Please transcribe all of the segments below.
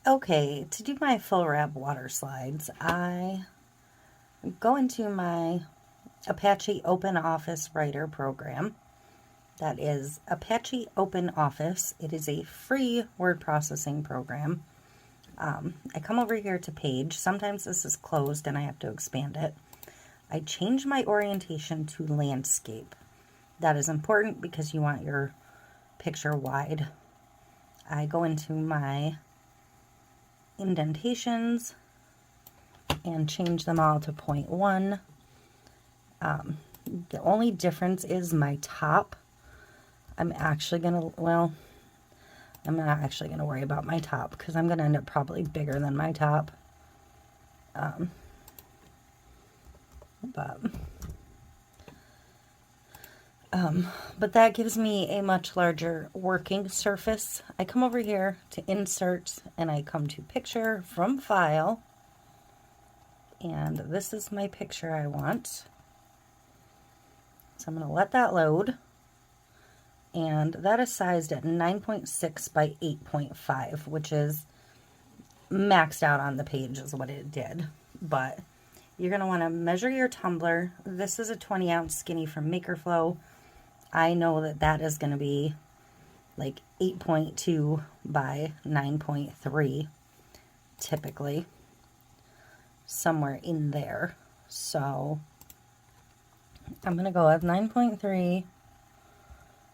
Okay, to do my full wrap water slides, I go into my Apache Open Office Writer program. That is Apache Open Office. It is a free word processing program. I come over here to page. Sometimes this is closed and I have to expand it. I change my orientation to landscape. That is important because you want your picture wide. I go into my indentations and change them all to 0.1. The only difference is my top. I'm not actually going to worry about my top because I'm going to end up probably bigger than my top. But that gives me a much larger working surface. I come over here to insert and I come to picture from file. And this is my picture I want. So I'm going to let that load. And that is sized at 9.6 by 8.5, which is maxed out on the page is what it did. But you're going to want to measure your tumbler. This is a 20-ounce skinny from Makerflow. I know that that is going to be like 8.2 by 9.3 typically. Somewhere in there. So I'm going to go with 9.3,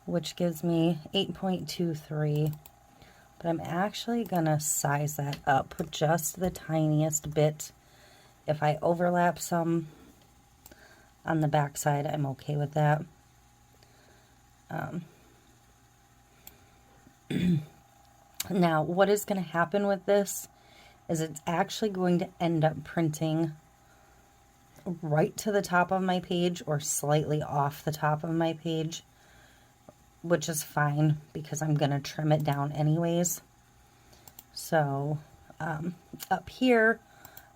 which gives me 8.23. But I'm actually going to size that up just the tiniest bit. If I overlap some on the back side, I'm okay with that. Now, what is going to happen with this is it's actually going to end up printing right to the top of my page or slightly off the top of my page, which is fine because I'm going to trim it down anyways. So up here,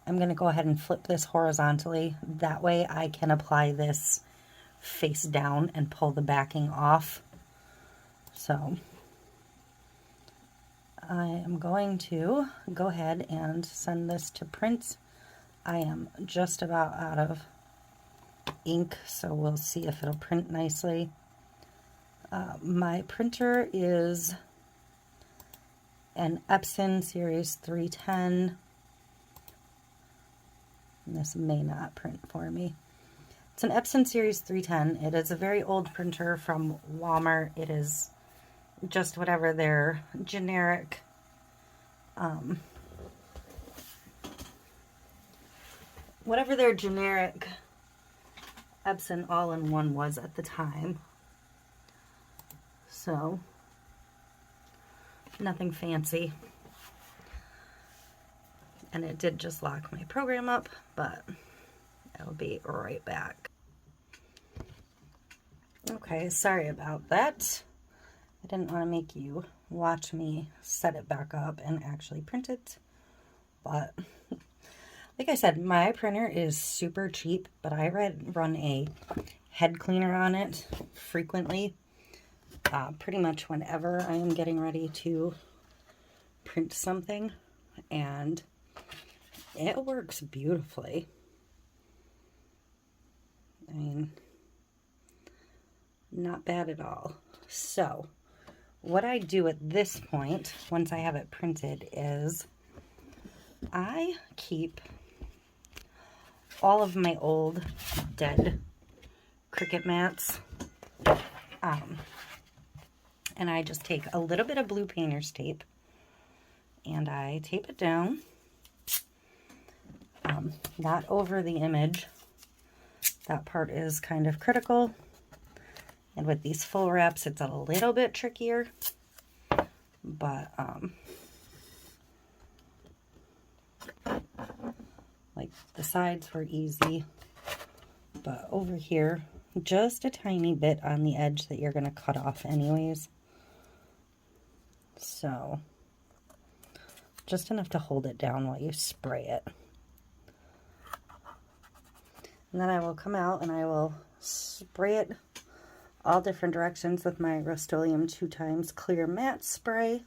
I'm going to go ahead and flip this horizontally. That way I can apply this face down and pull the backing off. So I am going to go ahead and send this to print. I am just about out of ink, so we'll see if it'll print nicely. My printer is an Epson Series 310. And this may not print for me. It's an Epson Series 310. It is a very old printer from Walmart. It is just whatever their generic Epson all-in-one was at the time. So nothing fancy. And it did just lock my program up, but I'll be right back. Okay, sorry about that. I didn't want to make you watch me set it back up and actually print it. But like I said, my printer is super cheap, but I run a head cleaner on it frequently. Pretty much whenever I am getting ready to print something, and it works beautifully. I mean, not bad at all. So what I do at this point, once I have it printed, is I keep all of my old dead Cricut mats, and I just take a little bit of blue painter's tape and I tape it down, not over the image. That part is kind of critical. And with these full wraps, it's a little bit trickier, but like the sides were easy, but over here, just a tiny bit on the edge that you're going to cut off anyways. So just enough to hold it down while you spray it. And then I will come out and I will spray it all different directions with my Rust-Oleum 2x clear matte spray.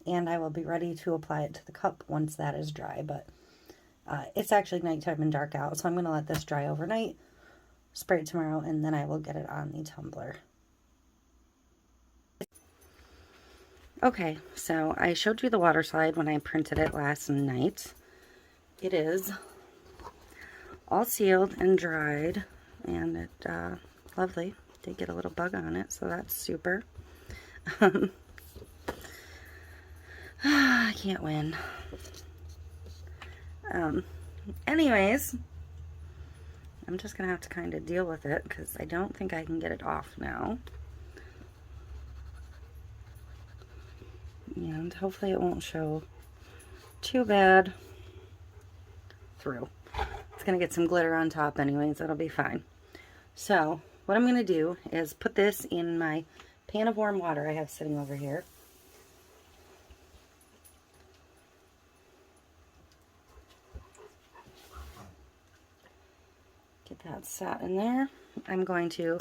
and I will be ready to apply it to the cup once that is dry. But it's actually nighttime and dark out, so I'm going to let this dry overnight, spray it tomorrow, and then I will get it on the tumbler. Okay, so I showed you the water slide when I printed it last night. It is all sealed and dried, and it lovely. Did get a little bug on it, so that's super. I can't win. Anyways, I'm just gonna have to kind of deal with it because I don't think I can get it off now. And hopefully it won't show too bad through. It's gonna get some glitter on top anyways, it'll be fine. So what I'm gonna do is put this in my pan of warm water I have sitting over here. Get that sat in there. I'm going to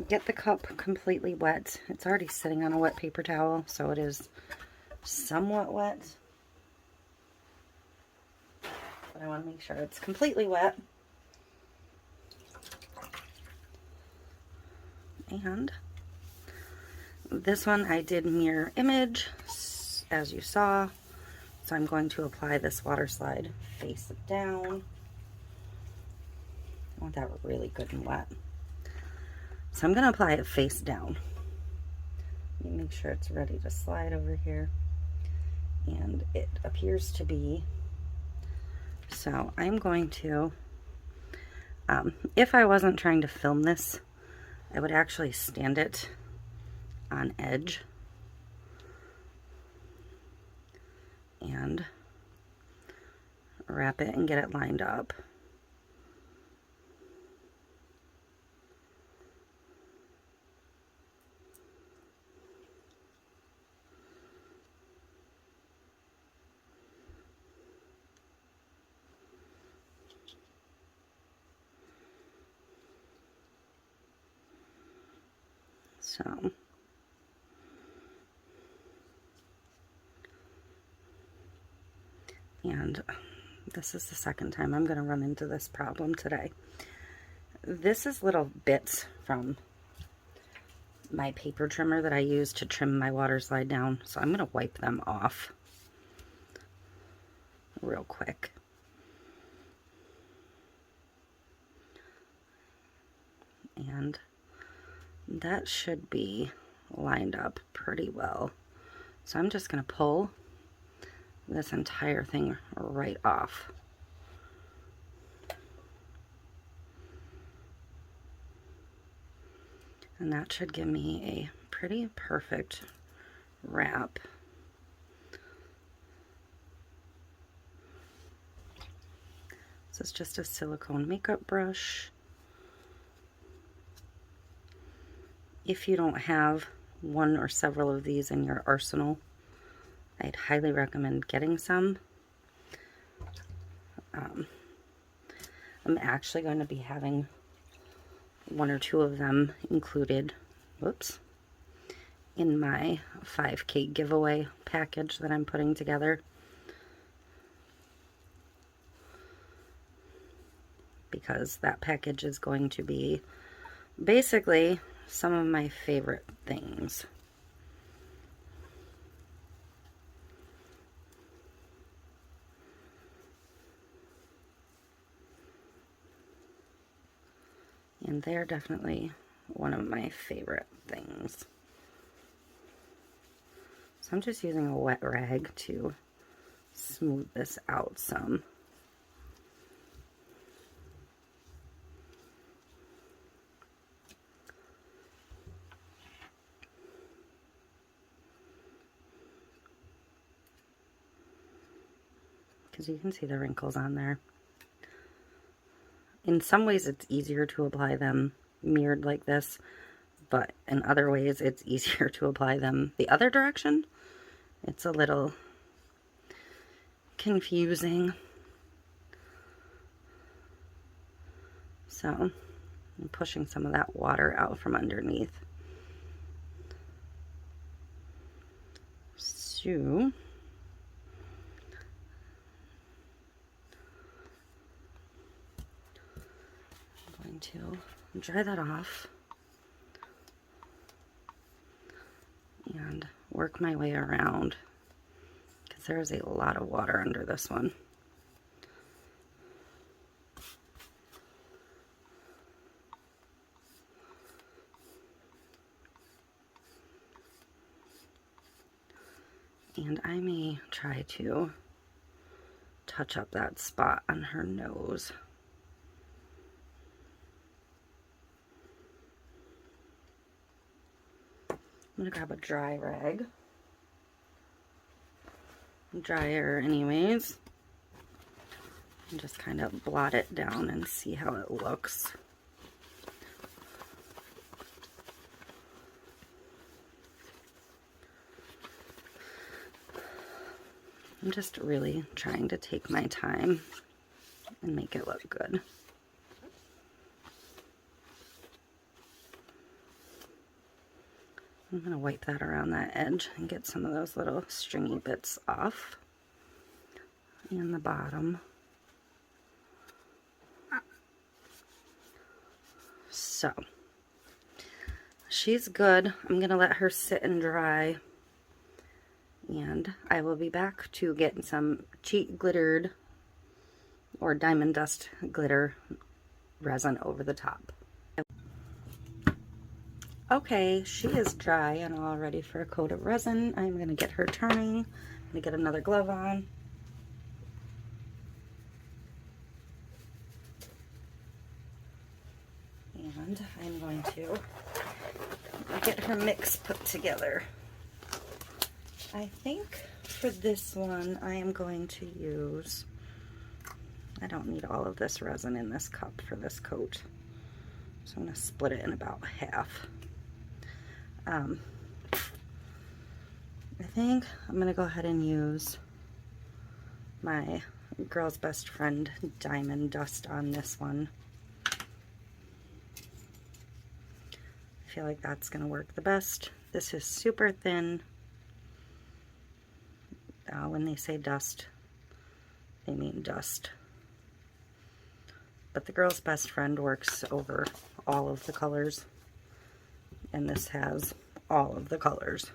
get the cup completely wet. It's already sitting on a wet paper towel, so it is somewhat wet. But I want to make sure it's completely wet. And this one I did mirror image, as you saw. So I'm going to apply this water slide face down. I want that really good and wet. So I'm going to apply it face down. Let me make sure it's ready to slide over here. And it appears to be. So I'm going to, if I wasn't trying to film this, I would actually stand it on edge and wrap it and get it lined up. So, and this is the second time I'm going to run into this problem today. This is little bits from my paper trimmer that I use to trim my water slide down, so I'm going to wipe them off real quick. And that should be lined up pretty well. So I'm just going to pull this entire thing right off. And that should give me a pretty perfect wrap. This is just a silicone makeup brush. If you don't have one or several of these in your arsenal, I'd highly recommend getting some. I'm actually going to be having one or two of them included, whoops, in my 5K giveaway package that I'm putting together. Because that package is going to be basically some of my favorite things. And they're definitely one of my favorite things. So I'm just using a wet rag to smooth this out some. Because you can see the wrinkles on there. In some ways it's easier to apply them mirrored like this, but in other ways it's easier to apply them the other direction. It's a little confusing. So I'm pushing some of that water out from underneath. So I'm going to dry that off and work my way around because there's a lot of water under this one. And I may try to touch up that spot on her nose. I'm gonna grab a dry rag. Dryer anyways. And just kind of blot it down and see how it looks. I'm just really trying to take my time and make it look good. I'm going to wipe that around that edge and get some of those little stringy bits off. And the bottom. So, she's good. I'm going to let her sit and dry. And I will be back to get some cheat glittered or diamond dust glitter resin over the top. Okay, she is dry and all ready for a coat of resin. I'm going to get her turning. I'm going to get another glove on. And I'm going to get her mix put together. I think for this one I am going to use, I don't need all of this resin in this cup for this coat, so I'm going to split it in about half. I think I'm going to go ahead and use my Girl's Best Friend Diamond Dust on this one. I feel like that's going to work the best. This is super thin. When they say dust, they mean dust. But the Girl's Best Friend works over all of the colors, and this has all of the colors.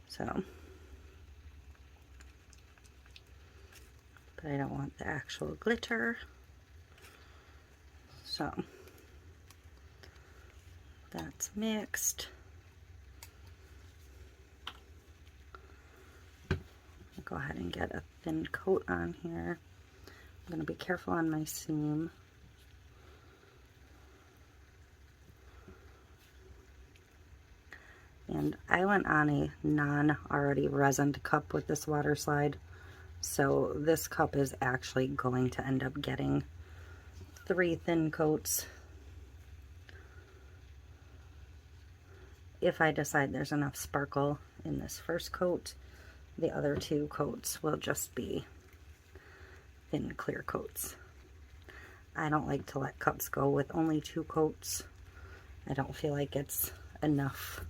So, but I don't want the actual glitter. So, that's mixed. Go ahead and get a thin coat on here. I'm going to be careful on my seam. And I went on a non-already resined cup with this Waterslide, so this cup is actually going to end up getting 3 thin coats. If I decide there's enough sparkle in this first coat, the other 2 coats will just be thin clear coats. I don't like to let cups go with only 2 coats. I don't feel like it's enough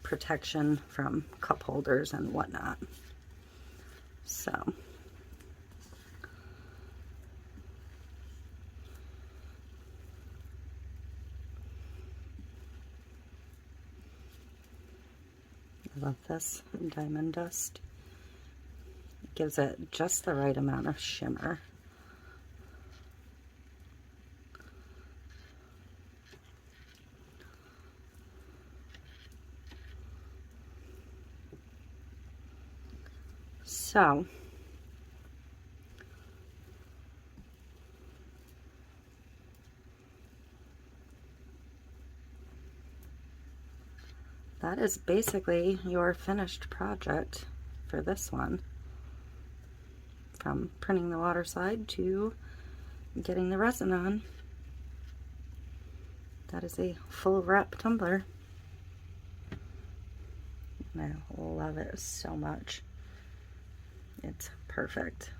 protection from cup holders and whatnot. So, I love this diamond dust. It gives it just the right amount of shimmer. So, that is basically your finished project for this one. From printing the Waterslide to getting the resin on. That is a full wrap tumbler. And I love it so much. It's perfect.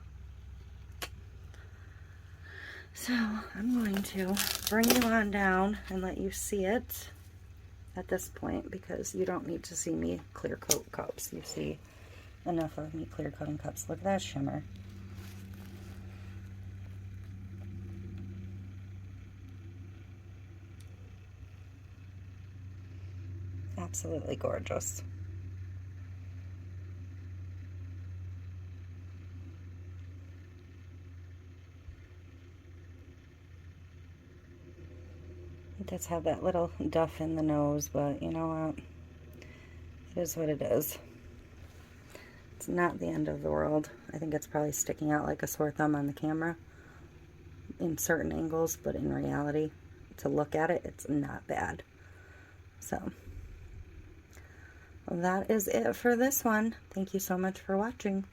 So I'm going to bring you on down and let you see it at this point, because you don't need to see me clear coat cups. You see enough of me clear coating cups. Look at that shimmer. Absolutely gorgeous. It does have that little duff in the nose, but you know what? It is what it is. It's not the end of the world. I think it's probably sticking out like a sore thumb on the camera in certain angles, but in reality, to look at it, it's not bad. So, that is it for this one. Thank you so much for watching.